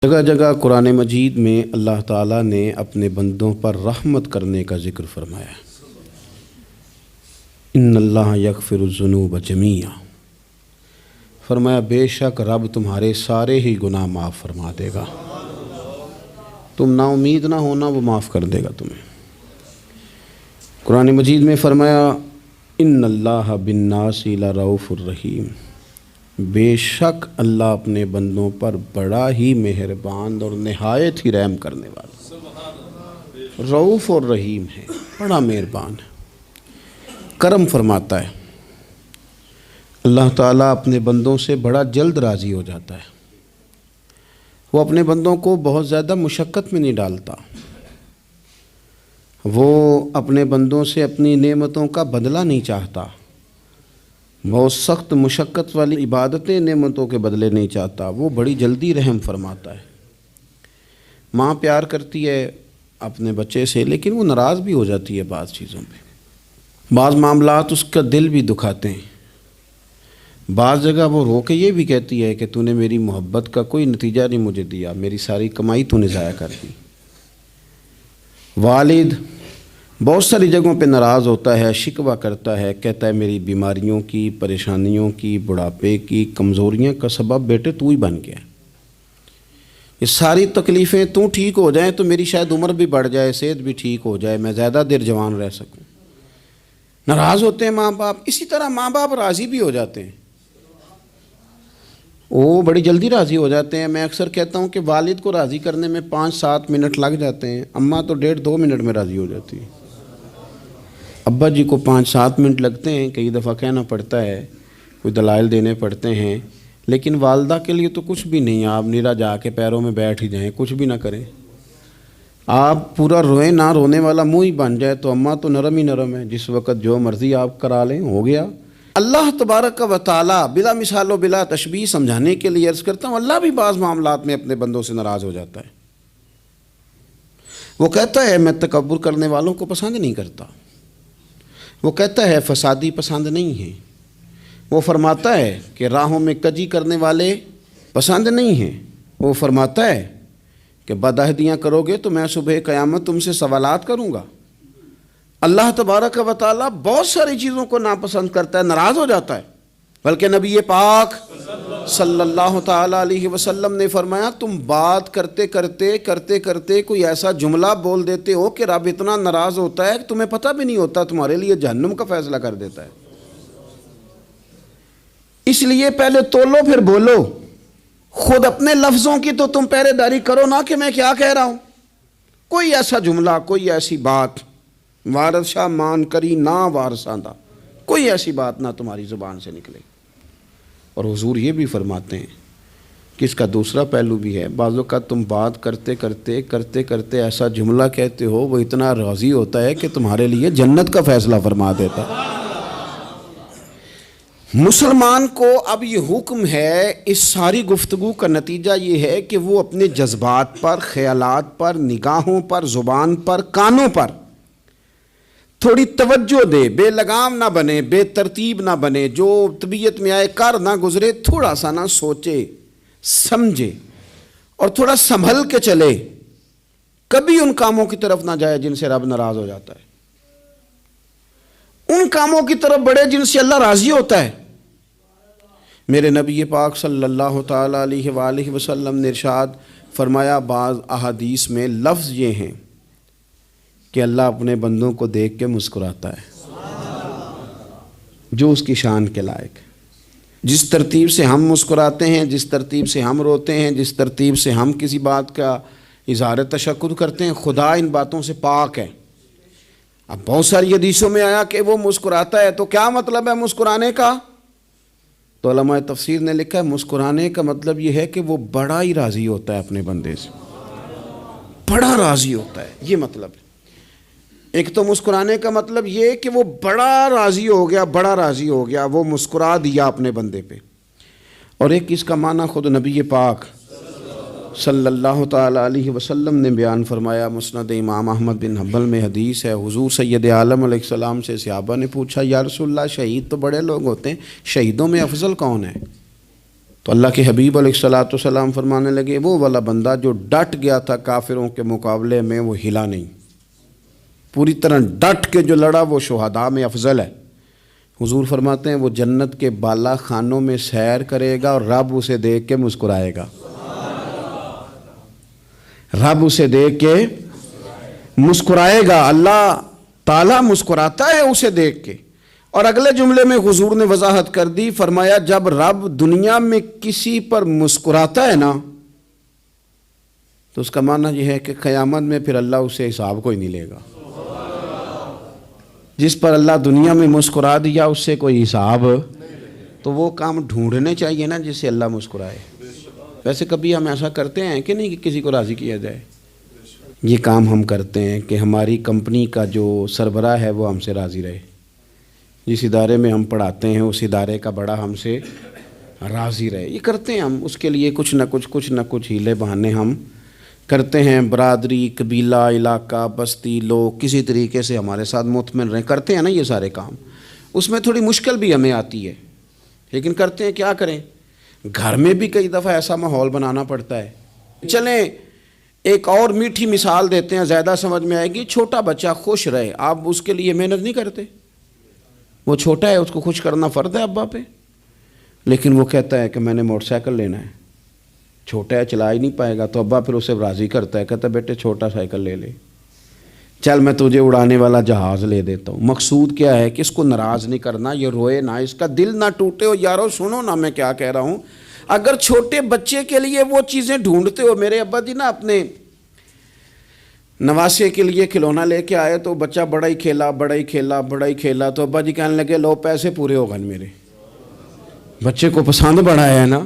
جگہ جگہ قرآن مجید میں اللہ تعالیٰ نے اپنے بندوں پر رحمت کرنے کا ذکر فرمایا ہے۔ ان اللہ یغفر الذنوب جمیعا، فرمایا بے شک رب تمہارے سارے ہی گناہ معاف فرما دے گا، تم نا امید نہ ہونا، وہ معاف کر دے گا تمہیں۔ قرآن مجید میں فرمایا ان اللہ بالناس لرؤوف الرحیم، بے شک اللہ اپنے بندوں پر بڑا ہی مہربان اور نہایت ہی رحم کرنے والا، رؤوف اور رحیم ہے، بڑا مہربان ہے، کرم فرماتا ہے۔ اللہ تعالیٰ اپنے بندوں سے بڑا جلد راضی ہو جاتا ہے، وہ اپنے بندوں کو بہت زیادہ مشقت میں نہیں ڈالتا، وہ اپنے بندوں سے اپنی نعمتوں کا بدلہ نہیں چاہتا، بہت سخت مشقت والی عبادتیں نعمتوں کے بدلے نہیں چاہتا، وہ بڑی جلدی رحم فرماتا ہے۔ ماں پیار کرتی ہے اپنے بچے سے، لیکن وہ ناراض بھی ہو جاتی ہے بعض چیزوں پہ، بعض معاملات اس کا دل بھی دکھاتے ہیں، بعض جگہ وہ رو کے یہ بھی کہتی ہے کہ تو نے میری محبت کا کوئی نتیجہ نہیں مجھے دیا، میری ساری کمائی تو نے ضائع کر دی۔ والد بہت ساری جگہوں پہ ناراض ہوتا ہے، شکوہ کرتا ہے، کہتا ہے میری بیماریوں کی، پریشانیوں کی، بڑھاپے کی، کمزوریاں کا سبب بیٹے تو ہی بن گیا، یہ ساری تکلیفیں تو ٹھیک ہو جائیں تو میری شاید عمر بھی بڑھ جائے، صحت بھی ٹھیک ہو جائے، میں زیادہ دیر جوان رہ سکوں۔ ناراض ہوتے ہیں ماں باپ، اسی طرح ماں باپ راضی بھی ہو جاتے ہیں، وہ بڑی جلدی راضی ہو جاتے ہیں۔ میں اکثر کہتا ہوں کہ والد کو راضی کرنے میں 5-7 منٹ لگ جاتے ہیں، اماں تو 1.5-2 منٹ میں راضی ہو جاتی ہے۔ ابا جی کو 5-7 منٹ لگتے ہیں، کئی دفعہ کہنا پڑتا ہے، کوئی دلائل دینے پڑتے ہیں، لیکن والدہ کے لیے تو کچھ بھی نہیں، آپ نیرا جا کے پیروں میں بیٹھ ہی جائیں، کچھ بھی نہ کریں، آپ پورا روئیں، نہ رونے والا منہ ہی بن جائے تو اماں تو نرم ہی نرم ہے، جس وقت جو مرضی آپ کرا لیں ہو گیا۔ اللہ تبارک و تعالیٰ بلا مثال و بلا تشبیہ سمجھانے کے لیے عرض کرتا ہوں، اللہ بھی بعض معاملات میں اپنے بندوں سے ناراض ہو جاتا ہے، وہ کہتا ہے میں تکبر کرنے والوں کو پسند نہیں کرتا، وہ کہتا ہے فسادی پسند نہیں ہیں، وہ فرماتا ہے کہ راہوں میں کجی کرنے والے پسند نہیں ہیں، وہ فرماتا ہے کہ بدعہدیاں کرو گے تو میں صبح قیامت تم سے سوالات کروں گا۔ اللہ تبارک و تعالیٰ بہت ساری چیزوں کو ناپسند کرتا ہے، ناراض ہو جاتا ہے، بلکہ نبی پاک صلی اللہ تعالیٰ علیہ وسلم نے فرمایا تم بات کرتے کرتے کوئی ایسا جملہ بول دیتے ہو کہ رب اتنا ناراض ہوتا ہے کہ تمہیں پتہ بھی نہیں ہوتا، تمہارے لیے جہنم کا فیصلہ کر دیتا ہے۔ اس لیے پہلے تولو پھر بولو، خود اپنے لفظوں کی تو تم پہرے داری کرو نا کہ میں کیا کہہ رہا ہوں۔ کوئی ایسا جملہ، کوئی ایسی بات وارث شاہ مان کری نہ وارثاندہ، کوئی ایسی بات نہ تمہاری زبان سے نکلے۔ اور حضور یہ بھی فرماتے ہیں کہ اس کا دوسرا پہلو بھی ہے، بعض اوقات تم بات کرتے ایسا جملہ کہتے ہو وہ اتنا راضی ہوتا ہے کہ تمہارے لیے جنت کا فیصلہ فرما دیتا ہے۔ مسلمان کو اب یہ حکم ہے، اس ساری گفتگو کا نتیجہ یہ ہے کہ وہ اپنے جذبات پر، خیالات پر، نگاہوں پر، زبان پر، کانوں پر تھوڑی توجہ دے، بے لگام نہ بنے، بے ترتیب نہ بنے، جو طبیعت میں آئے کر نہ گزرے، تھوڑا سا نہ سوچے سمجھے اور تھوڑا سنبھل کے چلے، کبھی ان کاموں کی طرف نہ جائے جن سے رب ناراض ہو جاتا ہے، ان کاموں کی طرف بڑھے جن سے اللہ راضی ہوتا ہے۔ میرے نبی پاک صلی اللہ تعالیٰ علیہ وآلہ وسلم نے ارشاد فرمایا، بعض احادیث میں لفظ یہ ہیں کہ اللہ اپنے بندوں کو دیکھ کے مسکراتا ہے جو اس کی شان کے لائق ہے۔ جس ترتیب سے ہم مسکراتے ہیں، جس ترتیب سے ہم روتے ہیں، جس ترتیب سے ہم کسی بات کا اظہار تشکر کرتے ہیں، خدا ان باتوں سے پاک ہے۔ اب بہت ساری حدیثوں میں آیا کہ وہ مسکراتا ہے، تو کیا مطلب ہے مسکرانے کا؟ تو علماء تفسیر نے لکھا ہے مسکرانے کا مطلب یہ ہے کہ وہ بڑا ہی راضی ہوتا ہے اپنے بندے سے، بڑا راضی ہوتا ہے، یہ مطلب ہے۔ ایک تو مسکرانے کا مطلب یہ کہ وہ بڑا راضی ہو گیا، وہ مسکرا دیا اپنے بندے پہ، اور ایک اس کا معنی خود نبی پاک صلی اللہ تعالیٰ علیہ وسلم نے بیان فرمایا۔ مسند امام احمد بن حنبل میں حدیث ہے، حضور سید عالم علیہ السلام سے صحابہ نے پوچھا یا رسول اللہ شہید تو بڑے لوگ ہوتے ہیں، شہیدوں میں افضل کون ہے؟ تو اللہ کے حبیب علیہ الصلوۃ والسلام فرمانے لگے وہ والا بندہ جو ڈٹ گیا تھا کافروں کے مقابلے میں وہ ہلا نہیں، پوری طرح ڈٹ کے جو لڑا وہ شہداء میں افضل ہے۔ حضور فرماتے ہیں وہ جنت کے بالا خانوں میں سیر کرے گا اور رب اسے دیکھ کے مسکرائے گا، رب اسے دیکھ کے مسکرائے گا، اللہ تعالیٰ مسکراتا ہے اسے دیکھ کے۔ اور اگلے جملے میں حضور نے وضاحت کر دی، فرمایا جب رب دنیا میں کسی پر مسکراتا ہے نا تو اس کا معنی یہ ہے کہ قیامت میں پھر اللہ اسے حساب کوئی نہیں لے گا۔ جس پر اللہ دنیا میں مسکرا دیا اس سے کوئی حساب، تو وہ کام ڈھونڈنے چاہیے نا جس سے اللہ مسکرائے۔ ویسے کبھی ہم ایسا کرتے ہیں کہ نہیں کہ کسی کو راضی کیا جائے؟ یہ کام ہم کرتے ہیں کہ ہماری کمپنی کا جو سربراہ ہے وہ ہم سے راضی رہے، جس ادارے میں ہم پڑھاتے ہیں اس ادارے کا بڑا ہم سے راضی رہے، یہ کرتے ہیں ہم۔ اس کے لیے کچھ نہ کچھ ہیلے بہانے ہم کرتے ہیں، برادری، قبیلہ، علاقہ، بستی، لوگ کسی طریقے سے ہمارے ساتھ مطمئن رہیں، کرتے ہیں نا یہ سارے کام۔ اس میں تھوڑی مشکل بھی ہمیں آتی ہے لیکن کرتے ہیں، کیا کریں۔ گھر میں بھی کئی دفعہ ایسا ماحول بنانا پڑتا ہے۔ چلیں ایک اور میٹھی مثال دیتے ہیں، زیادہ سمجھ میں آئے گی۔ چھوٹا بچہ خوش رہے، آپ اس کے لیے محنت نہیں کرتے، وہ چھوٹا ہے اس کو خوش کرنا فرض ہے ابا پہ، لیکن وہ کہتا ہے کہ میں نے موٹر سائیکل لینا ہے، چھوٹا ہے چلا ہی نہیں پائے گا، تو ابا پھر اسے راضی کرتا ہے، کہتا ہے بیٹے چھوٹا سائیکل لے لے، چل میں تجھے اڑانے والا جہاز لے دیتا ہوں۔ مقصود کیا ہے کہ اس کو ناراض نہیں کرنا، یہ روئے نہ، اس کا دل نہ ٹوٹے۔ ہو یارو سنو نا میں کیا کہہ رہا ہوں، اگر چھوٹے بچے کے لیے وہ چیزیں ڈھونڈتے ہو، میرے ابا جی نا اپنے نواسے کے لیے کھلونا لے کے آئے تو بچہ بڑا ہی کھیلا، تو ابا جی کہنے لگے لو پیسے پورے ہو گئے میرے، بچے کو پسند بڑا ہے نا،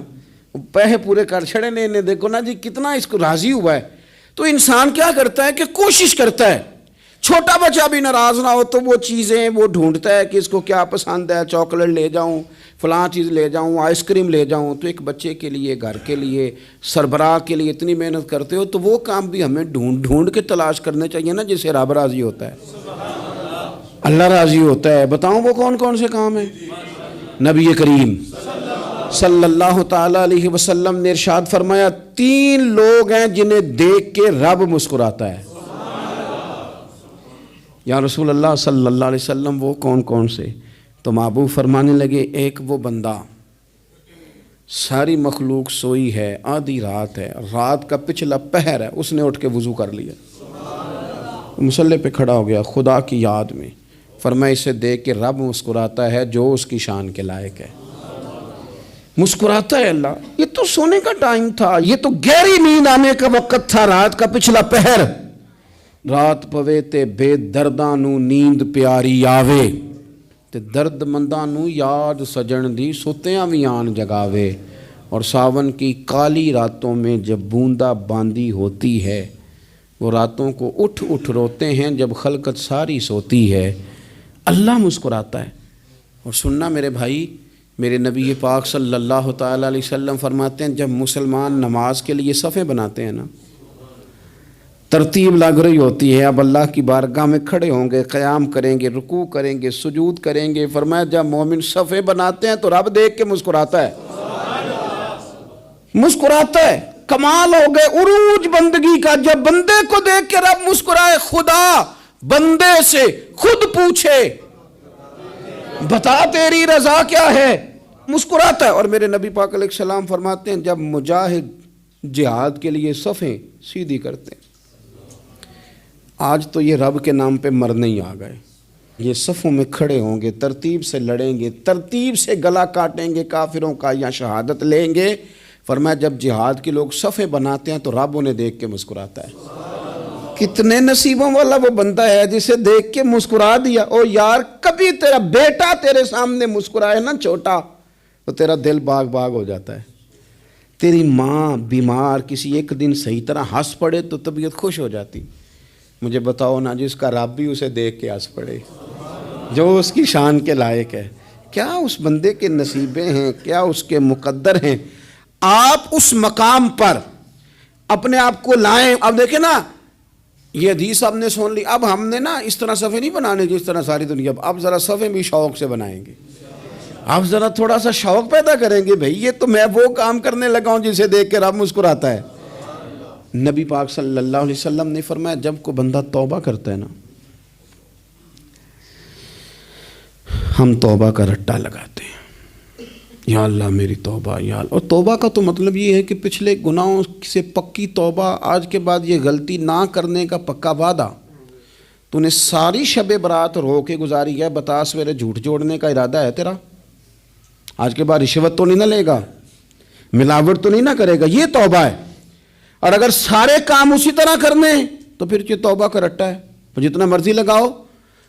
پیسے پورے کر چھڑے نے، دیکھو نا جی کتنا اس کو راضی ہوا ہے۔ تو انسان کیا کرتا ہے کہ کوشش کرتا ہے، چھوٹا بچہ بھی ناراض نہ ہو تو وہ چیزیں وہ ڈھونڈتا ہے کہ اس کو کیا پسند ہے، چاکلیٹ لے جاؤں، فلاں چیز لے جاؤں، آئس کریم لے جاؤں۔ تو ایک بچے کے لیے، گھر کے لیے، سربراہ کے لیے اتنی محنت کرتے ہو تو وہ کام بھی ہمیں ڈھونڈ کے تلاش کرنے چاہیے نا جس سے رب راضی ہوتا ہے، اللہ راضی ہوتا ہے۔ بتاؤں وہ کون کون سے کام ہیں؟ نبی کریم صلی اللہ تعالیٰ علیہ وسلم نے ارشاد فرمایا 3 لوگ ہیں جنہیں دیکھ کے رب مسکراتا ہے۔ یا رسول اللہ صلی اللہ علیہ وسلم وہ کون کون سے؟ تو محبوب فرمانے لگے ایک وہ بندہ ساری مخلوق سوئی ہے، آدھی رات ہے، رات کا پچھلا پہر ہے، اس نے اٹھ کے وضو کر لیا، مصلی پہ کھڑا ہو گیا خدا کی یاد میں، فرمایا اسے دیکھ کے رب مسکراتا ہے جو اس کی شان کے لائق ہے، مسکراتا ہے اللہ۔ یہ تو سونے کا ٹائم تھا، یہ تو گہری نیند آنے کا وقت تھا، رات کا پچھلا پہر، رات پوے تے بے درداں نو نیند پیاری آوے تے درد منداں نو یاد سجن دی ستیاں وی آن جگاوے، اور ساون کی کالی راتوں میں جب بوندا باندی ہوتی ہے وہ راتوں کو اٹھ روتے ہیں جب خلقت ساری سوتی ہے، اللہ مسکراتا ہے۔ اور سننا میرے بھائی، میرے نبی پاک صلی اللہ تعالیٰ علیہ وسلم فرماتے ہیں جب مسلمان نماز کے لیے صفیں بناتے ہیں نا، ترتیب لگ رہی ہوتی ہے، اب اللہ کی بارگاہ میں کھڑے ہوں گے، قیام کریں گے، رکوع کریں گے، سجود کریں گے، فرمایا جب مومن صفیں بناتے ہیں تو رب دیکھ کے مسکراتا ہے، مسکراتا ہے۔ کمال ہو گئے عروج بندگی کا، جب بندے کو دیکھ کے رب مسکرائے، خدا بندے سے خود پوچھے بتا تیری رضا کیا ہے، مسکراتا ہے۔ اور میرے نبی پاک علیہ السلام فرماتے ہیں جب مجاہد جہاد کے لیے صفیں سیدھی کرتے ہیں، آج تو یہ رب کے نام پہ مرنے ہی آ گئے، یہ صفوں میں کھڑے ہوں گے، ترتیب سے لڑیں گے، ترتیب سے گلا کاٹیں گے کافروں کا یا شہادت لیں گے۔ فرمایا جب جہاد کے لوگ صفیں بناتے ہیں تو رب انہیں دیکھ کے مسکراتا ہے۔ کتنے نصیبوں والا وہ بندہ ہے جسے دیکھ کے مسکرا دیا۔ او یار کبھی تیرا بیٹا تیرے سامنے مسکرائے نا چھوٹا تو تیرا دل باغ باغ ہو جاتا ہے، تیری ماں بیمار کسی ایک دن صحیح طرح ہنس پڑے تو طبیعت خوش ہو جاتی۔ مجھے بتاؤ نا جس کا رب بھی اسے دیکھ کے ہنس پڑے، جو اس کی شان کے لائق ہے، کیا اس بندے کے نصیبیں ہیں، کیا اس کے مقدر ہیں۔ آپ اس مقام پر اپنے آپ کو لائیں۔ اب دیکھیں نا یہ حدیث آپ نے سن لی، اب ہم نے نا اس طرح صفحے نہیں بنانے جس طرح ساری دنیا، اب ذرا صفحے بھی شوق سے بنائیں گے، آپ ذرا تھوڑا سا شوق پیدا کریں گے، بھئی یہ تو میں وہ کام کرنے لگا ہوں جسے دیکھ کے رب مسکراتا ہے۔ نبی پاک صلی اللہ علیہ وسلم نے فرمایا جب کوئی بندہ توبہ کرتا ہے نا، ہم توبہ کا رٹا لگاتے ہیں، یا اللہ میری توبہ، یا اللہ۔ اور توبہ کا تو مطلب یہ ہے کہ پچھلے گناہوں سے پکی توبہ، آج کے بعد یہ غلطی نہ کرنے کا پکا وعدہ۔ تو نے ساری شب برات رو کے گزاری ہے، بتا سویرے جھوٹ جوڑنے کا ارادہ ہے تیرا؟ آج کے بعد رشوت تو نہیں نہ لے گا، ملاوٹ تو نہیں نہ کرے گا، یہ توبہ ہے۔ اور اگر سارے کام اسی طرح کرنے تو پھر یہ توبہ کا رٹا ہے، تو جتنا مرضی لگاؤ۔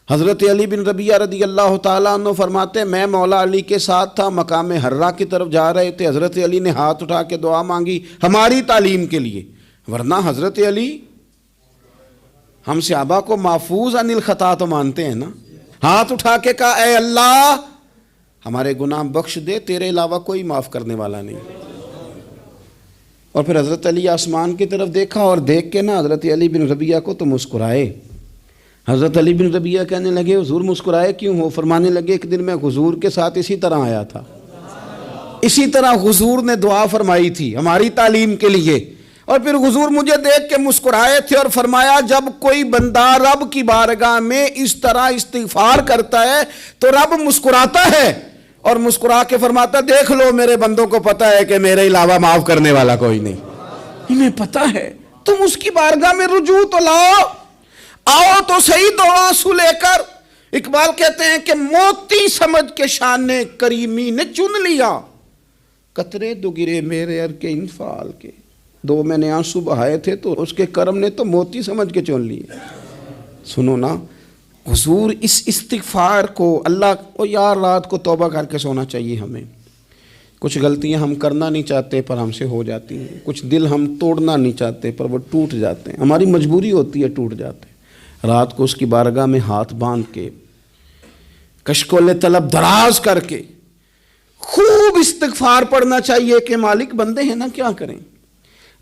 حضرت علی بن ربیعہ رضی اللہ تعالیٰ عنہ فرماتے ہیں میں مولا علی کے ساتھ تھا، مقام حرہ کی طرف جا رہے تھے، حضرت علی نے ہاتھ اٹھا کے دعا مانگی ہماری تعلیم کے لیے، ورنہ حضرت علی ہم صحابہ کو محفوظ عن الخطا تو مانتے ہیں نا۔ ہاتھ اٹھا کے کہا اے اللہ ہمارے گناہ بخش دے، تیرے علاوہ کوئی معاف کرنے والا نہیں۔ اور پھر حضرت علی آسمان کی طرف دیکھا اور دیکھ کے نا حضرت علی بن ربیعہ کو تو مسکرائے۔ حضرت علی بن ربیعہ کہنے لگے حضور مسکرائے کیوں ہو؟ فرمانے لگے ایک دن میں حضور کے ساتھ اسی طرح آیا تھا، اسی طرح حضور نے دعا فرمائی تھی ہماری تعلیم کے لیے، اور پھر حضور مجھے دیکھ کے مسکرائے تھے اور فرمایا جب کوئی بندہ رب کی بارگاہ میں اس طرح استغفار کرتا ہے تو رب مسکراتا ہے، اور مسکرا کے فرماتا دیکھ لو میرے بندوں کو پتا ہے کہ میرے علاوہ معاف کرنے والا کوئی نہیں، انہیں پتا ہے، تم اس کی بارگاہ میں رجوع تو لاؤ، آؤ تو صحیح دو آنسو لے کر۔ اقبال کہتے ہیں کہ موتی سمجھ کے شان کریمی نے چن لیا، قطرے دو گرے میرے ار کے انفعال کے، دو میں نے آنسو بہائے تھے تو اس کے کرم نے تو موتی سمجھ کے چن لیے۔ سنو نا حضور اس استغفار کو، اللہ کو یار رات کو توبہ کر کے سونا چاہیے ہمیں۔ کچھ غلطیاں ہم کرنا نہیں چاہتے پر ہم سے ہو جاتی ہیں، کچھ دل ہم توڑنا نہیں چاہتے پر وہ ٹوٹ جاتے ہیں، ہماری مجبوری ہوتی ہے ٹوٹ جاتے ہیں۔ رات کو اس کی بارگاہ میں ہاتھ باندھ کے کشکول طلب دراز کر کے خوب استغفار پڑھنا چاہیے کہ مالک بندے ہیں نا کیا کریں،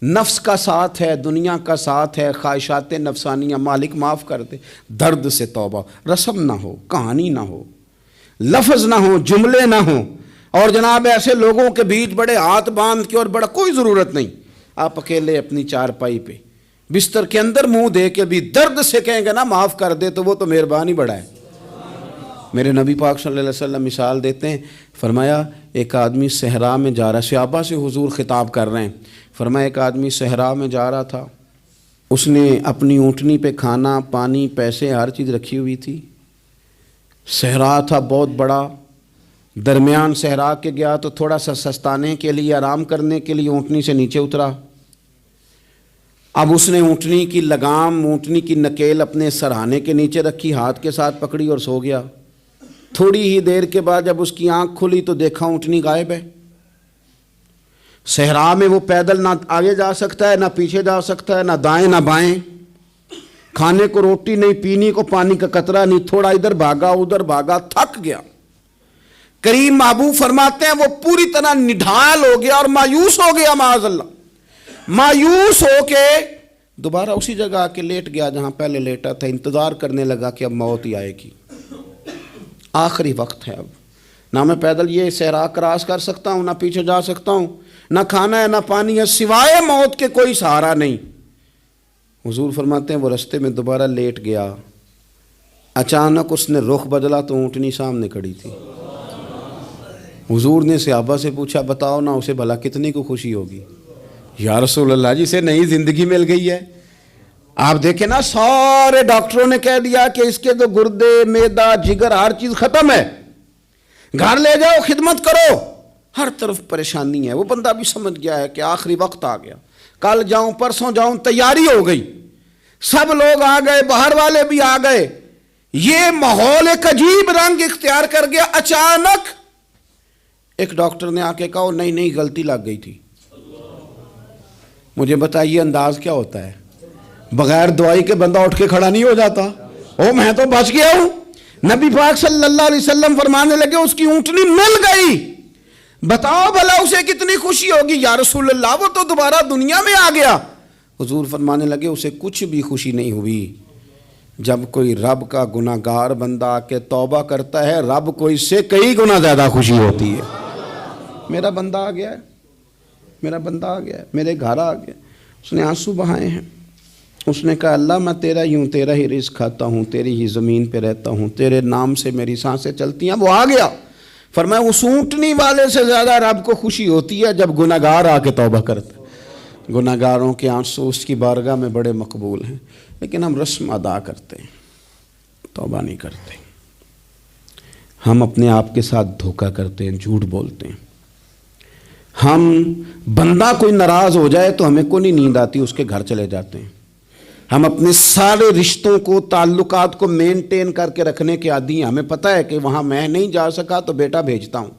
نفس کا ساتھ ہے، دنیا کا ساتھ ہے، خواہشات نفسانیہ، مالک معاف کر دے۔ درد سے توبہ، رسم نہ ہو، کہانی نہ ہو، لفظ نہ ہو، جملے نہ ہوں، اور جناب ایسے لوگوں کے بیچ بڑے ہاتھ باندھ کے اور بڑا کوئی ضرورت نہیں، آپ اکیلے اپنی چارپائی پہ بستر کے اندر منہ دے کے بھی درد سے کہیں گے نا معاف کر دے تو وہ تو مہربانی بڑا ہے۔ میرے نبی پاک صلی اللہ علیہ وسلم مثال دیتے ہیں، فرمایا ایک آدمی صحرا میں جا رہا ہے، صحابہ سے حضور خطاب کر رہے ہیں، فرمایا ایک آدمی صحرا میں جا رہا تھا، اس نے اپنی اونٹنی پہ کھانا پانی پیسے ہر چیز رکھی ہوئی تھی، صحرا تھا بہت بڑا، درمیان صحرا کے گیا تو تھوڑا سا سستانے کے لیے آرام کرنے کے لیے اونٹنی سے نیچے اترا، اب اس نے اونٹنی کی لگام، اونٹنی کی نکیل اپنے سرہانے کے نیچے رکھی، ہاتھ کے ساتھ پکڑی اور سو گیا۔ تھوڑی ہی دیر کے بعد جب اس کی آنکھ کھلی تو دیکھا اونٹنی غائب ہے۔ صحرا میں وہ پیدل نہ آگے جا سکتا ہے، نہ پیچھے جا سکتا ہے، نہ دائیں نہ بائیں، کھانے کو روٹی نہیں، پینے کو پانی کا قطرہ نہیں، تھوڑا ادھر بھاگا ادھر بھاگا، تھک گیا۔ کریم محبوب فرماتے ہیں وہ پوری طرح نڈھال ہو گیا اور مایوس ہو گیا، معاذ اللہ، مایوس ہو کے دوبارہ اسی جگہ آ کے لیٹ گیا جہاں پہلے لیٹا تھا، انتظار کرنے لگا کہ اب موت ہی آئے گی، آخری وقت ہے، اب نہ میں پیدل یہ صحرا کراس کر سکتا ہوں، نہ پیچھے جا سکتا ہوں، نہ کھانا ہے نہ پانی ہے، سوائے موت کے کوئی سہارا نہیں۔ حضور فرماتے ہیں وہ رستے میں دوبارہ لیٹ گیا، اچانک اس نے رخ بدلا تو اونٹنی سامنے کھڑی تھی۔ حضور نے صحابہ سے پوچھا بتاؤ نا اسے بھلا کتنی کو خوشی ہوگی؟ یا رسول اللہ جسے نئی زندگی مل گئی ہے۔ آپ دیکھیں نا سارے ڈاکٹروں نے کہہ دیا کہ اس کے تو گردے معدہ جگر ہر چیز ختم ہے، گھر لے جاؤ خدمت کرو، ہر طرف پریشانی ہے۔ وہ بندہ بھی سمجھ گیا ہے کہ آخری وقت آ گیا، کل جاؤں پرسوں جاؤں، تیاری ہو گئی، سب لوگ آ گئے، باہر والے بھی آ گئے، یہ ماحول ایک عجیب رنگ اختیار کر گیا۔ اچانک ایک ڈاکٹر نے آ کے کہا نہیں نہیں غلطی لگ گئی تھی۔ مجھے بتائیے انداز کیا ہوتا ہے؟ بغیر دوائی کے بندہ اٹھ کے کھڑا نہیں ہو جاتا، او میں تو بچ گیا ہوں۔ نبی پاک صلی اللہ علیہ وسلم فرمانے لگے اس کی اونٹنی مل گئی، بتاؤ بھلا اسے کتنی خوشی ہوگی؟ یا رسول اللہ وہ تو دوبارہ دنیا میں آ گیا۔ حضور فرمانے لگے اسے کچھ بھی خوشی نہیں ہوئی، جب کوئی رب کا گناہ گار بندہ آ کے توبہ کرتا ہے رب کو اس سے کئی گنا زیادہ خوشی ہوتی ہے۔ میرا بندہ آ گیا ہے، میرا بندہ آ گیا ہے، میرے گھر آ گیا، اس نے آنسو بہائے ہیں، اس نے کہا اللہ میں تیرا ہی ہوں، تیرا ہی رزق کھاتا ہوں، تیری ہی زمین پہ رہتا ہوں، تیرے نام سے میری سانسیں چلتی ہیں۔ وہ آ گیا، فرمایا اس اونٹنی والے سے زیادہ رب کو خوشی ہوتی ہے جب گناہ گار آ کے توبہ کرتا ہے۔ گناہ گاروں کے آنسو اس کی بارگاہ میں بڑے مقبول ہیں، لیکن ہم رسم ادا کرتے ہیں، توبہ نہیں کرتے۔ ہم اپنے آپ کے ساتھ دھوکہ کرتے ہیں، جھوٹ بولتے ہیں۔ ہم بندہ کوئی ناراض ہو جائے تو ہمیں کو نہیں نیند آتی، اس کے گھر چلے جاتے ہیں۔ ہم اپنے سارے رشتوں کو، تعلقات کو مینٹین کر کے رکھنے کے عادی ہیں۔ ہمیں پتہ ہے کہ وہاں میں نہیں جا سکا تو بیٹا بھیجتا ہوں،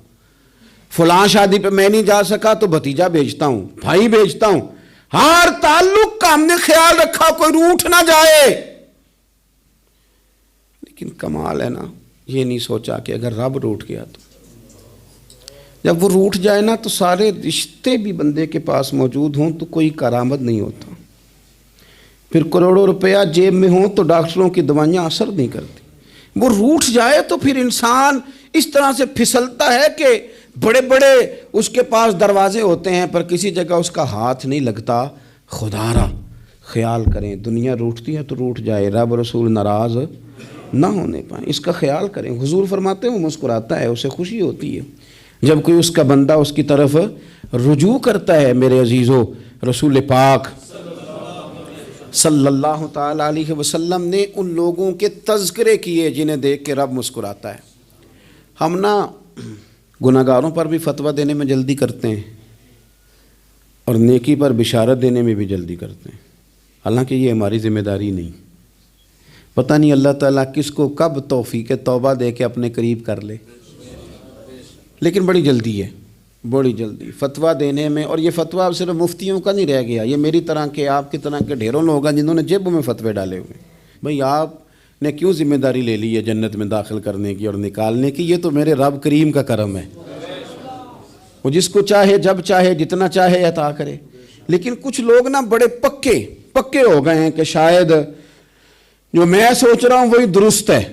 فلاں شادی پہ میں نہیں جا سکا تو بھتیجا بھیجتا ہوں، بھائی بھیجتا ہوں۔ ہر تعلق کا ہم نے خیال رکھا کوئی روٹھ نہ جائے، لیکن کمال ہے نا، یہ نہیں سوچا کہ اگر رب روٹھ گیا تو جب وہ روٹھ جائے نا تو سارے رشتے بھی بندے کے پاس موجود ہوں تو کوئی کارآمد نہیں ہوتا، پھر کروڑوں روپیہ جیب میں ہوں تو ڈاکٹروں کی دوائیاں اثر نہیں کرتی۔ وہ روٹھ جائے تو پھر انسان اس طرح سے پھسلتا ہے کہ بڑے بڑے اس کے پاس دروازے ہوتے ہیں پر کسی جگہ اس کا ہاتھ نہیں لگتا۔ خدا را خیال کریں، دنیا روٹتی ہے تو روٹھ جائے، رب رسول ناراض نہ ہونے پائیں، اس کا خیال کریں۔ حضور فرماتے ہیں وہ مسکراتا ہے، اسے خوشی ہوتی ہے جب کوئی اس کا بندہ اس کی طرف رجوع کرتا ہے۔ میرے عزیزو، رسول پاک صلی اللہ تعالیٰ علیہ وسلم نے ان لوگوں کے تذکرے کیے جنہیں دیکھ کے رب مسکراتا ہے۔ ہم نا گناہ گاروں پر بھی فتویٰ دینے میں جلدی کرتے ہیں اور نیکی پر بشارت دینے میں بھی جلدی کرتے ہیں، حالانکہ یہ ہماری ذمہ داری نہیں۔ پتہ نہیں اللہ تعالیٰ کس کو کب توفیق توبہ دے کے اپنے قریب کر لے، لیکن بڑی جلدی ہے، بڑی جلدی فتویٰ دینے میں۔ اور یہ فتویٰ صرف مفتیوں کا نہیں رہ گیا، یہ میری طرح کے، آپ کی طرح کے ڈھیروں لوگ ہیں جنہوں نے جیبوں میں فتوے ڈالے ہوئے۔ بھئی آپ نے کیوں ذمہ داری لے لی ہے جنت میں داخل کرنے کی اور نکالنے کی؟ یہ تو میرے رب کریم کا کرم ہے، وہ جس کو چاہے جب چاہے جتنا چاہے عطا کرے۔ لیکن کچھ لوگ نا بڑے پکے ہو گئے ہیں کہ شاید جو میں سوچ رہا ہوں وہی درست ہے۔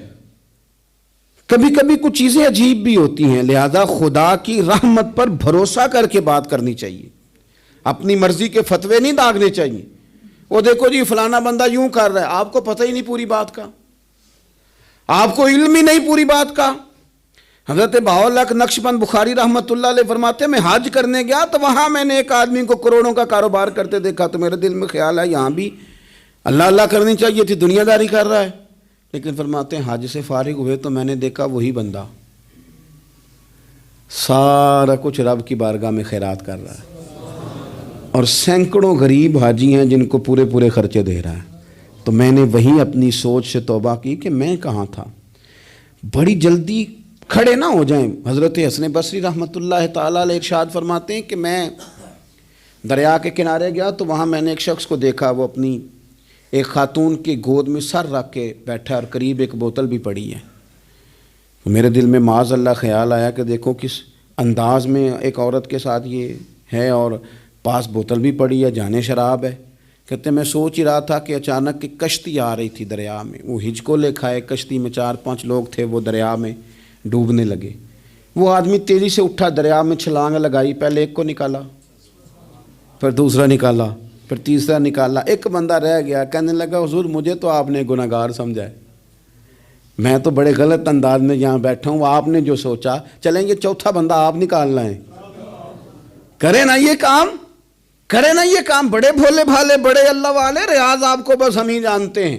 کبھی کبھی کچھ چیزیں عجیب بھی ہوتی ہیں، لہذا خدا کی رحمت پر بھروسہ کر کے بات کرنی چاہیے، اپنی مرضی کے فتوے نہیں داغنے چاہیے۔ وہ دیکھو جی فلانا بندہ یوں کر رہا ہے، آپ کو پتہ ہی نہیں پوری بات کا، آپ کو علم ہی نہیں پوری بات کا۔ حضرت بہاءاللہ نقشبند بخاری رحمۃ اللہ علیہ فرماتے ہیں میں حج کرنے گیا تو وہاں میں نے ایک آدمی کو کروڑوں کا کاروبار کرتے دیکھا تو میرے دل میں خیال ہے یہاں بھی اللہ اللہ کرنی چاہیے تھی، دنیا داری کر رہا ہے۔ لیکن فرماتے ہیں حج سے فارغ ہوئے تو میں نے دیکھا وہی بندہ سارا کچھ رب کی بارگاہ میں خیرات کر رہا ہے، اور سینکڑوں غریب حاجی ہیں جن کو پورے پورے خرچے دے رہا ہے۔ تو میں نے وہیں اپنی سوچ سے توبہ کی کہ میں کہاں تھا۔ بڑی جلدی کھڑے نہ ہو جائیں۔ حضرت حسن بصری رحمۃ اللہ تعالیٰ علیہ ارشاد فرماتے ہیں کہ میں دریا کے کنارے گیا تو وہاں میں نے ایک شخص کو دیکھا، وہ اپنی ایک خاتون کی گود میں سر رکھ کے بیٹھا اور قریب ایک بوتل بھی پڑی ہے۔ میرے دل میں معاذ اللہ خیال آیا کہ دیکھو کس انداز میں ایک عورت کے ساتھ یہ ہے، اور پاس بوتل بھی پڑی ہے، جانے شراب ہے۔ کہتے میں سوچ ہی رہا تھا کہ اچانک ایک کشتی آ رہی تھی دریا میں، وہ ہچکو لے کھائے، کشتی میں 4-5 لوگ تھے، وہ دریا میں ڈوبنے لگے۔ وہ آدمی تیزی سے اٹھا، دریا میں چھلانگ لگائی، پہلے ایک کو نکالا، پھر دوسرا نکالا، پھر تیسرا نکالا، ایک بندہ رہ گیا۔ کہنے لگا حضور مجھے تو آپ نے گناہ گار سمجھا ہے، میں تو بڑے غلط انداز میں یہاں بیٹھا ہوں، آپ نے جو سوچا چلیں گے چوتھا بندہ آپ نکالنا ہے، کرے نا یہ کام، کرے نا یہ کام۔ بڑے بھولے بھالے، بڑے اللہ والے، ریاض آپ کو بس ہم ہی جانتے ہیں،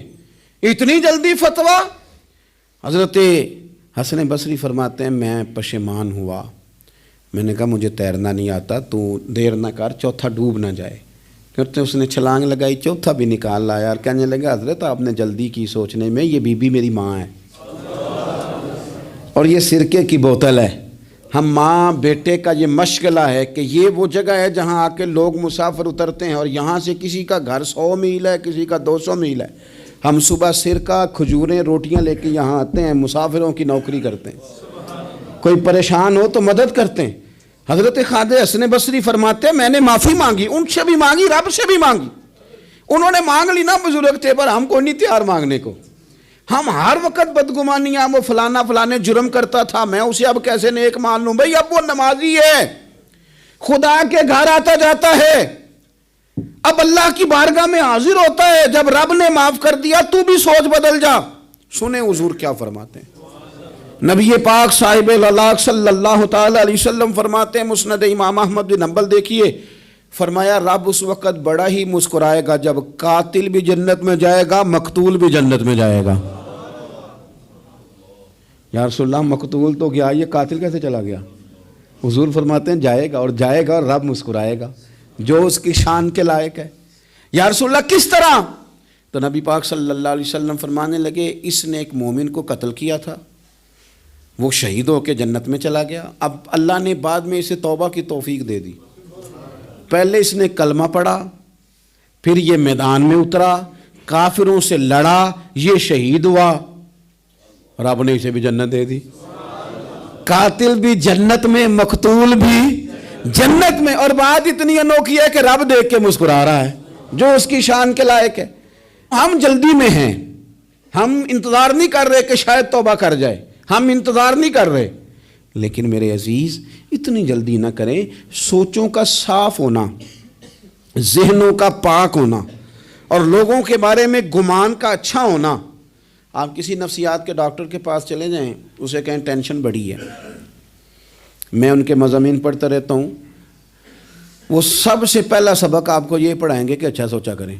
اتنی جلدی فتویٰ۔ حضرت حسن بصری فرماتے ہیں میں پشیمان ہوا، میں نے کہا مجھے تیرنا نہیں آتا، تو دیر نہ کر، چوتھا ڈوب نہ جائے۔ کرتے اس نے چھلانگ لگائی، چوتھا بھی نکال لایا، اور کہنے لگا حضرت آپ نے جلدی کی سوچنے میں، یہ بی بی میری ماں ہے اور یہ سرکے کی بوتل ہے۔ ہم ماں بیٹے کا یہ مشغلہ ہے کہ یہ وہ جگہ ہے جہاں آ کے لوگ مسافر اترتے ہیں، اور یہاں سے کسی کا گھر 100 میل ہے، کسی کا 200 میل ہے۔ ہم صبح سرکہ، کھجوریں، روٹیاں لے کے یہاں آتے ہیں، مسافروں کی نوکری کرتے ہیں، کوئی پریشان ہو تو مدد کرتے ہیں۔ حضرت خواجہ حسن بصری فرماتے ہیں میں نے معافی مانگی، ان سے بھی مانگی، رب سے بھی مانگی۔ انہوں نے مانگ لی نا، بزرگ تھے، پر ہم کو نہیں تیار مانگنے کو۔ ہم ہر وقت بدگمانیاں، وہ فلانا فلانے جرم کرتا تھا، میں اسے اب کیسے نیک مان لوں؟ بھئی اب وہ نمازی ہے، خدا کے گھر آتا جاتا ہے، اب اللہ کی بارگاہ میں حاضر ہوتا ہے، جب رب نے معاف کر دیا تو بھی سوچ بدل جا۔ سنیں حضور کیا فرماتے ہیں، نبی پاک صاحب اللہ صلی اللہ تعالی علیہ وسلم فرماتے ہیں، مسند امام احمد بن حنبل دیکھیے، فرمایا رب اس وقت بڑا ہی مسکرائے گا جب قاتل بھی جنت میں جائے گا، مقتول بھی جنت میں جائے گا۔ یا رسول اللہ مقتول تو گیا، یہ قاتل کیسے چلا گیا؟ حضور فرماتے ہیں جائے گا، اور جائے گا اور رب مسکرائے گا، جو اس کی شان کے لائق ہے۔ یا رسول اللہ کس طرح؟ تو نبی پاک صلی اللہ علیہ وسلم فرمانے لگے اس نے ایک مومن کو قتل کیا تھا، وہ شہید ہو کے جنت میں چلا گیا، اب اللہ نے بعد میں اسے توبہ کی توفیق دے دی، پہلے اس نے کلمہ پڑھا، پھر یہ میدان میں اترا، کافروں سے لڑا، یہ شہید ہوا، رب نے اسے بھی جنت دے دی۔ قاتل بھی جنت میں، مقتول بھی جنت میں، اور بات اتنی انوکھی ہے کہ رب دیکھ کے مسکرا رہا ہے، جو اس کی شان کے لائق ہے۔ ہم جلدی میں ہیں، ہم انتظار نہیں کر رہے کہ شاید توبہ کر جائے، ہم انتظار نہیں کر رہے، لیکن میرے عزیز اتنی جلدی نہ کریں۔ سوچوں کا صاف ہونا، ذہنوں کا پاک ہونا، اور لوگوں کے بارے میں گمان کا اچھا ہونا۔ آپ کسی نفسیات کے ڈاکٹر کے پاس چلے جائیں، اسے کہیں ٹینشن بڑی ہے، میں ان کے مضامین پڑھتا رہتا ہوں، وہ سب سے پہلا سبق آپ کو یہ پڑھائیں گے کہ اچھا سوچا کریں۔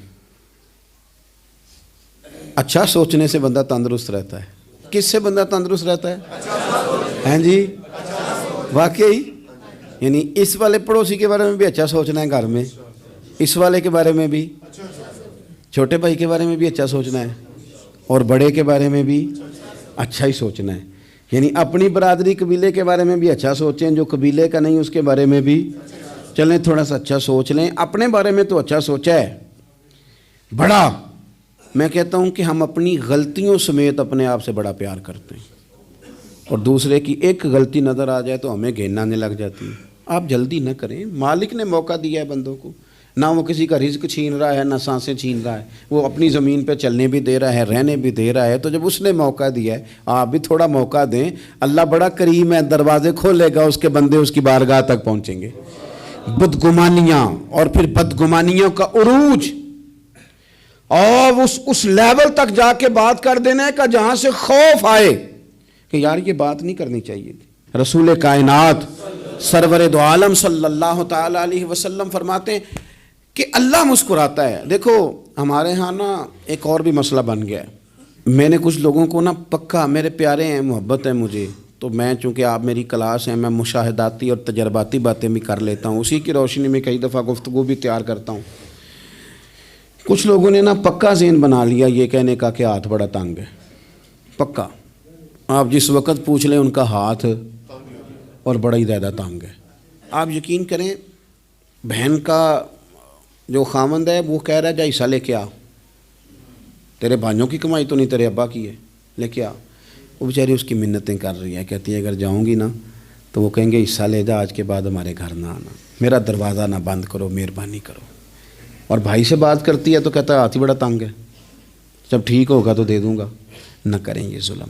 اچھا سوچنے سے بندہ تندرست رہتا ہے۔ کس سے بندہ تندرست رہتا ہے؟ ہیں جی واقعی، یعنی اس والے پڑوسی کے بارے میں بھی اچھا سوچنا ہے گھر میں، اس والے کے بارے میں بھی، چھوٹے بھائی کے بارے میں بھی اچھا سوچنا ہے، اور بڑے کے بارے میں بھی اچھا ہی سوچنا ہے۔ یعنی اپنی برادری قبیلے کے بارے میں بھی اچھا سوچیں، جو قبیلے کا نہیں اس کے بارے میں بھی چلیں تھوڑا سا اچھا سوچ لیں۔ اپنے بارے میں تو اچھا سوچا ہے بڑا، میں کہتا ہوں کہ ہم اپنی غلطیوں سمیت اپنے آپ سے بڑا پیار کرتے ہیں، اور دوسرے کی ایک غلطی نظر آ جائے تو ہمیں گھن آنے لگ جاتی ہے۔ آپ جلدی نہ کریں، مالک نے موقع دیا ہے بندوں کو، نہ وہ کسی کا رزق چھین رہا ہے، نہ سانسیں چھین رہا ہے، وہ اپنی زمین پہ چلنے بھی دے رہا ہے، رہنے بھی دے رہا ہے، تو جب اس نے موقع دیا ہے آپ بھی تھوڑا موقع دیں۔ اللہ بڑا کریم ہے، دروازے کھولے گا، اس کے بندے اس کی بارگاہ تک پہنچیں گے۔ بدگمانیاں، اور پھر بدگمانیوں کا عروج، اور اس لیول تک جا کے بات کر دینا ہے کہ جہاں سے خوف آئے کہ یار یہ بات نہیں کرنی چاہیے تھی۔ رسول کائنات سرور دو عالم صلی اللہ تعالی علیہ وسلم فرماتے ہیں کہ اللہ مسکراتا ہے۔ دیکھو ہمارے ہاں نا ایک اور بھی مسئلہ بن گیا ہے، میں نے کچھ لوگوں کو نا پکا، میرے پیارے ہیں، محبت ہے مجھے، تو میں چونکہ آپ میری کلاس ہیں، میں مشاہداتی اور تجرباتی باتیں بھی کر لیتا ہوں، اسی کی روشنی میں کئی دفعہ گفتگو بھی تیار کرتا ہوں۔ کچھ لوگوں نے نا پکا ذہن بنا لیا یہ کہنے کا کہ ہاتھ بڑا تنگ ہے، پکا، آپ جس وقت پوچھ لیں ان کا ہاتھ اور بڑا ہی زیادہ تنگ ہے۔ آپ یقین کریں، بہن کا جو خامند ہے وہ کہہ رہا ہے جا حصہ لے کے آ، تیرے بھائیوں کی کمائی تو نہیں، تیرے ابا کی ہے، لے کے آ۔ وہ بیچاری اس کی منتیں کر رہی ہے، کہتی ہے اگر جاؤں گی نا تو وہ کہیں گے حصہ لے جا، آج کے بعد ہمارے گھر نہ آنا، میرا دروازہ نہ بند کرو، مہربانی کرو۔ اور بھائی سے بات کرتی ہے تو کہتا ہے ہاتھ ہی بڑا تنگ ہے، جب ٹھیک ہوگا تو دے دوں گا۔ نہ کریں یہ ظلم،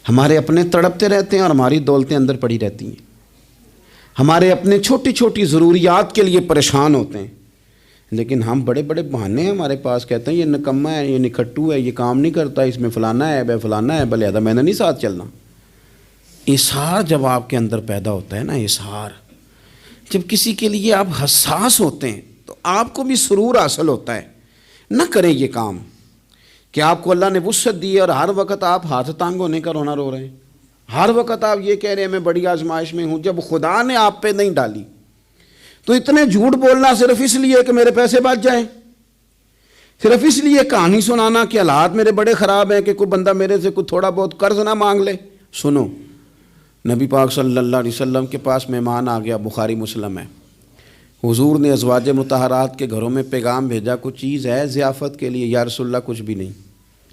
ہمارے اپنے تڑپتے رہتے ہیں اور ہماری دولتیں اندر پڑی رہتی ہیں، ہمارے اپنے چھوٹی چھوٹی ضروریات کے لیے پریشان ہوتے ہیں، لیکن ہم بڑے بڑے بہانے ہیں ہمارے پاس، کہتے ہیں یہ نکمہ ہے، یہ نکھٹو ہے، یہ کام نہیں کرتا، اس میں فلانا ہے، بے فلانا ہے، بلہذا میں نے نہیں ساتھ چلنا۔ اظہار جب آپ کے اندر پیدا ہوتا ہے نا، اظہار جب کسی کے لیے آپ حساس ہوتے ہیں تو آپ کو بھی سرور حاصل ہوتا ہے۔ نہ کریں یہ کام کہ آپ کو اللہ نے وسعت دی ہے اور ہر وقت آپ ہاتھ تانگ ہونے کا رونا رو رہے ہیں، ہر وقت آپ یہ کہہ رہے ہیں میں بڑی آزمائش میں ہوں، جب خدا نے آپ پہ نہیں ڈالی تو اتنے جھوٹ بولنا صرف اس لیے کہ میرے پیسے بچ جائیں، صرف اس لیے کہانی سنانا کہ حالات میرے بڑے خراب ہیں کہ کوئی بندہ میرے سے کوئی تھوڑا بہت قرض نہ مانگ لے۔ سنو، نبی پاک صلی اللہ علیہ وسلم کے پاس مہمان آ گیا، بخاری مسلم ہے، حضور نے ازواج مطہرات کے گھروں میں پیغام بھیجا کچھ چیز ہے ضیافت کے لیے، یا رسول اللہ کچھ بھی نہیں،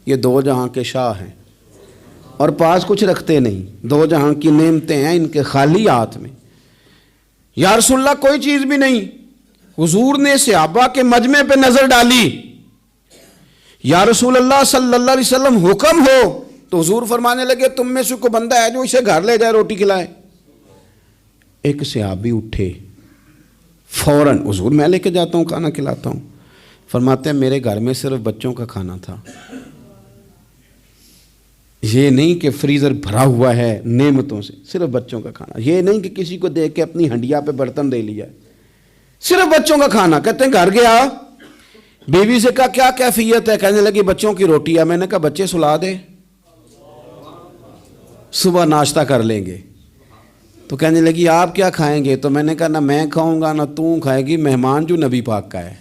یہ دو جہاں کے شاہ ہیں اور پاس کچھ رکھتے نہیں، دو جہاں کی نعمتیں ہیں ان کے خالی ہاتھ میں، یا رسول اللہ کوئی چیز بھی نہیں۔ حضور نے صحابہ کے مجمع پہ نظر ڈالی، یا رسول اللہ صلی اللہ علیہ وسلم حکم ہو، تو حضور فرمانے لگے تم میں سے کوئی بندہ ہے جو اسے گھر لے جائے روٹی کھلائے؟ ایک صحابی اٹھے فوراً، حضور میں لے کے جاتا ہوں کھانا کھلاتا ہوں۔ فرماتے ہیں میرے گھر میں صرف بچوں کا کھانا تھا، یہ نہیں کہ فریزر بھرا ہوا ہے نعمتوں سے، صرف بچوں کا کھانا۔ یہ نہیں کہ کسی کو دیکھ کے اپنی ہنڈیا پہ برتن دے لیا، صرف بچوں کا کھانا۔ کہتے ہیں گھر گیا، بیوی سے کہا کیا کیفیت ہے؟ کہنے لگی بچوں کی روٹی ہے۔ میں نے کہا بچے سلا دے، صبح ناشتہ کر لیں گے۔ تو کہنے لگی آپ کیا کھائیں گے؟ تو میں نے کہا نہ میں کھاؤں گا نہ تو کھائے گی، مہمان جو نبی پاک کا ہے۔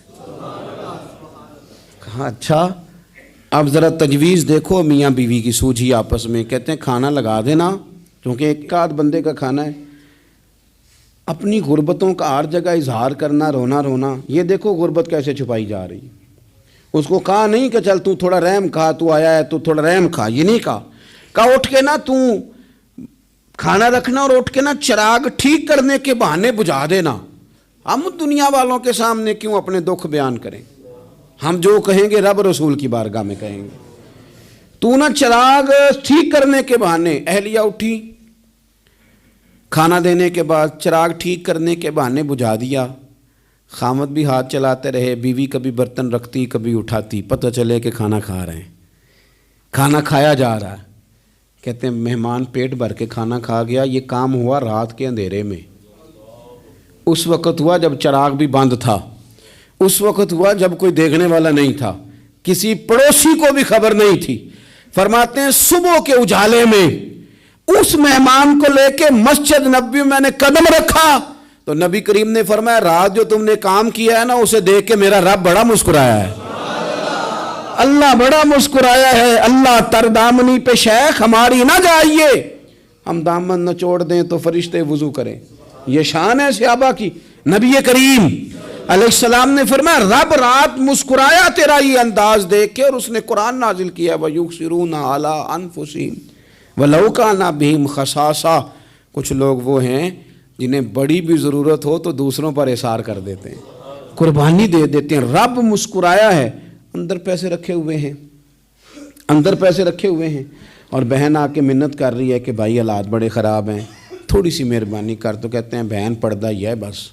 کہا اچھا، اب ذرا تجویز دیکھو میاں بیوی کی سوجھی آپس میں۔ کہتے ہیں کھانا لگا دینا، کیونکہ ایک آدھ بندے کا کھانا ہے۔ اپنی غربتوں کا ہر جگہ اظہار کرنا، رونا رونا، یہ دیکھو غربت کیسے چھپائی جا رہی۔ اس کو کہا نہیں کہ چل تو تھوڑا رحم کھا، تو آیا ہے تو تھوڑا رحم کھا، یہ نہیں کہا اٹھ کے نا تو کھانا رکھنا اور اٹھ کے نا چراغ ٹھیک کرنے کے بہانے بجھا دینا۔ ہم دنیا والوں کے سامنے کیوں اپنے دکھ بیان کریں؟ ہم جو کہیں گے رب رسول کی بارگاہ میں کہیں گے۔ تو نا چراغ ٹھیک کرنے کے بہانے، اہلیہ اٹھی، کھانا دینے کے بعد چراغ ٹھیک کرنے کے بہانے بجھا دیا۔ خامد بھی ہاتھ چلاتے رہے، بیوی کبھی برتن رکھتی کبھی اٹھاتی، پتہ چلے کہ کھانا کھا رہے ہیں، کھانا کھایا جا رہا ہے۔ کہتے ہیں مہمان پیٹ بھر کے کھانا کھا گیا۔ یہ کام ہوا رات کے اندھیرے میں، اس وقت ہوا جب چراغ بھی بند تھا، اس وقت ہوا جب کوئی دیکھنے والا نہیں تھا، کسی پڑوسی کو بھی خبر نہیں تھی۔ فرماتے ہیں صبح کے اجالے میں اس مہمان کو لے کے مسجد نبوی میں نے قدم رکھا تو نبی کریم نے فرمایا رات جو تم نے کام کیا ہے نا اسے دیکھ کے میرا رب بڑا مسکرایا ہے، اللہ بڑا مسکرایا ہے۔ اللہ تر دامنی پہ شیخ ہماری نہ جائیے، ہم دامن نچوڑ دیں تو فرشتے وضو کریں، یہ شان ہے صحابہ کی۔ نبی کریم علیہ السلام نے فرمایا رب رات مسکرایا تیرا یہ انداز دیکھ کے، اور اس نے قرآن نازل کیا وَيُؤْثِرُونَ عَلَىٰ أَنفُسِهِمْ وَلَوْ كَانَ بِهِمْ خَصَاصَةٌ۔ کچھ لوگ وہ ہیں جنہیں بڑی بھی ضرورت ہو تو دوسروں پر اثار کر دیتے ہیں، قربانی دے دیتے ہیں۔ رب مسکرایا ہے، اندر پیسے رکھے ہوئے ہیں، اندر پیسے رکھے ہوئے ہیں، اور بہن آ کے منت کر رہی ہے کہ بھائی حالات بڑے خراب ہیں، تھوڑی سی مہربانی کر۔ تو کہتے ہیں بہن پردہ ہی ہے بس،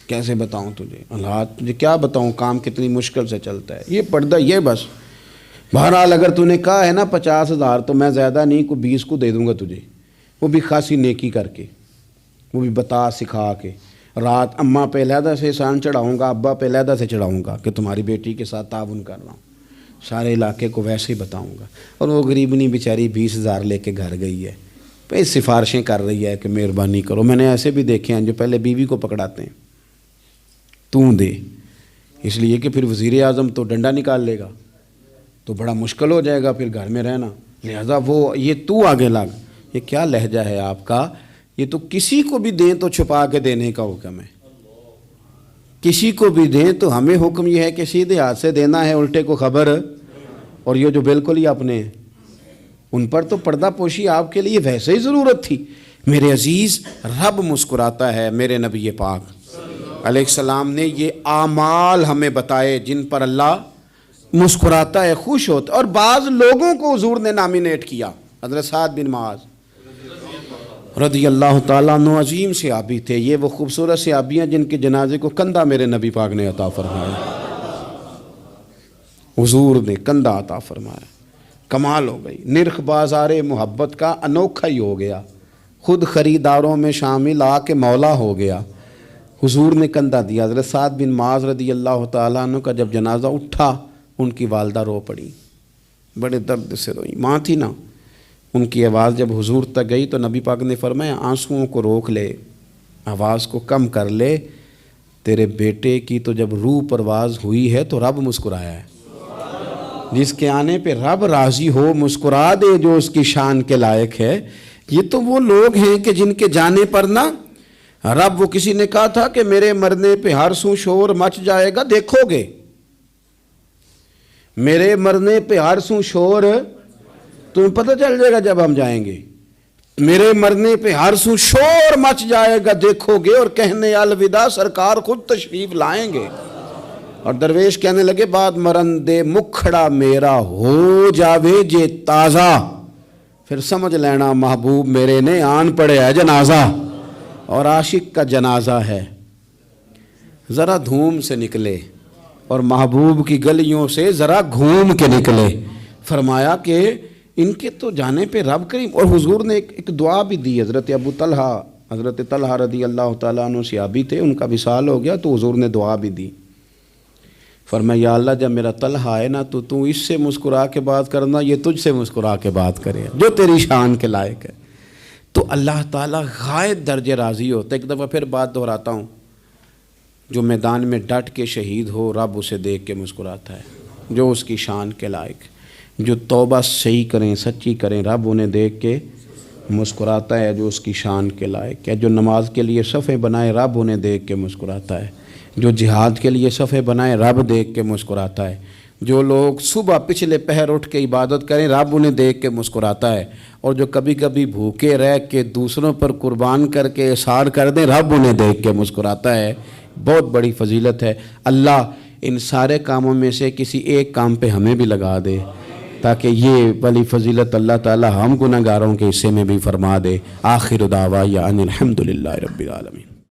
کیسے بتاؤں تجھے حالات، مجھے کیا بتاؤں کام کتنی مشکل سے چلتا ہے، یہ پردہ یہ بس۔ بہرحال اگر تو نے کہا ہے نا 50,000 تو میں زیادہ نہیں کوئی 20 کو دے دوں گا تجھے، وہ بھی خاصی نیکی کر کے، وہ بھی بتا سکھا کے۔ رات اماں پہ علیحدہ سے احسان چڑھاؤں گا، ابا پہ علیحدہ سے چڑھاؤں گا کہ تمہاری بیٹی کے ساتھ تعاون کر رہا ہوں، سارے علاقے کو ویسے ہی بتاؤں گا۔ اور وہ غریبنی بیچاری 20,000 لے کے گھر گئی ہے، پھر سفارشیں کر رہی ہے کہ مہربانی کرو۔ میں نے ایسے بھی دیکھے ہیں جو پہلے بیوی کو پکڑاتے ہیں تو دے، اس لیے کہ پھر وزیر اعظم تو ڈنڈا نکال لے گا تو بڑا مشکل ہو جائے گا پھر گھر میں رہنا، لہذا وہ یہ تو آگے لگ۔ یہ کیا لہجہ ہے آپ کا؟ یہ تو کسی کو بھی دیں تو چھپا کے دینے کا حکم ہے، کسی کو بھی دیں تو ہمیں حکم یہ ہے کہ سیدھے ہاتھ سے دینا ہے، الٹے کو خبر۔ اور یہ جو بالکل ہی اپنے ہیں ان پر تو پردہ پوشی آپ کے لیے ویسے ہی ضرورت تھی۔ میرے عزیز رب مسکراتا ہے۔ میرے نبی پاک علیہ السلام نے یہ اعمال ہمیں بتائے جن پر اللہ مسکراتا ہے، خوش ہوتا ہے۔ اور بعض لوگوں کو حضور نے نامینیٹ کیا، حضرت سعد بن معاذ رضی اللہ تعالیٰ عنہ عظیم صحابی تھے۔ یہ وہ خوبصورت صحابی ہیں جن کے جنازے کو کندھا میرے نبی پاک نے عطا فرمایا، حضور نے کندھا عطا فرمایا۔ کمال ہو گئی، نرخ بازار محبت کا انوکھا ہی ہو گیا، خود خریداروں میں شامل آ کے مولا ہو گیا۔ حضور نے کندھا دیا۔ حضرت سعد بن معاذ رضی اللہ تعالیٰ عنہ کا جب جنازہ اٹھا، ان کی والدہ رو پڑی، بڑے درد سے روئی، ماں تھی نا۔ ان کی آواز جب حضور تک گئی تو نبی پاک نے فرمایا آنسوؤں کو روک لے، آواز کو کم کر لے، تیرے بیٹے کی تو جب روح پرواز ہوئی ہے تو رب مسکرایا ہے۔ جس کے آنے پہ رب راضی ہو مسکرا دے جو اس کی شان کے لائق ہے۔ یہ تو وہ لوگ ہیں کہ جن کے جانے پر نا رب، وہ کسی نے کہا تھا کہ میرے مرنے پہ ہر سو شور مچ جائے گا، دیکھو گے میرے مرنے پہ ہر سو شور، تمہیں پتہ چل جائے گا جب ہم جائیں گے، میرے مرنے پہ ہر سو شور مچ جائے گا دیکھو گے، اور کہنے الوداع سرکار خود تشریف لائیں گے۔ اور درویش کہنے لگے بعد مرندے مکھڑا میرا ہو جاوے جے تازہ، پھر سمجھ لینا محبوب میرے نے آن پڑے ہے جنازہ، اور عاشق کا جنازہ ہے۔ ذرا دھوم سے نکلے اور محبوب کی گلیوں سے ذرا گھوم کے نکلے۔ فرمایا کہ ان کے تو جانے پہ رب کریم، اور حضور نے ایک دعا بھی دی۔ حضرت ابو طلحہ، حضرت طلحہ رضی اللہ تعالیٰ عنہ صحابی تھے، ان کا وصال ہو گیا تو حضور نے دعا بھی دی۔ فرمایا یا اللہ جب میرا طلحہ آئے نا تو اس سے مسکرا کے بات کرنا، یہ تجھ سے مسکرا کے بات کرے جو تیری شان کے لائق ہے۔ تو اللہ تعالیٰ غائب درجے راضی ہوتا ہے۔ ایک دفعہ پھر بات دہراتا ہوں، جو میدان میں ڈٹ کے شہید ہو رب اسے دیکھ کے مسکراتا ہے جو اس کی شان کے لائق۔ جو توبہ صحیح کریں، سچی کریں، رب انہیں دیکھ کے مسکراتا ہے جو اس کی شان کے لائق ہے۔ جو نماز کے لیے صفیں بنائے رب انہیں دیکھ کے مسکراتا ہے۔ جو جہاد کے لیے صفیں بنائے رب دیکھ کے مسکراتا ہے۔ جو لوگ صبح پچھلے پہر اٹھ کے عبادت کریں رب انہیں دیکھ کے مسکراتا ہے۔ اور جو کبھی کبھی بھوکے رہ کے دوسروں پر قربان کر کے احسار کر دیں رب انہیں دیکھ کے مسکراتا ہے۔ بہت بڑی فضیلت ہے۔ اللہ ان سارے کاموں میں سے کسی ایک کام پہ ہمیں بھی لگا دے تاکہ یہ بڑی فضیلت اللہ تعالی ہم گناہگاروں کے حصے میں بھی فرما دے۔ آخر دعوانا ان الحمد للہ رب العالمین۔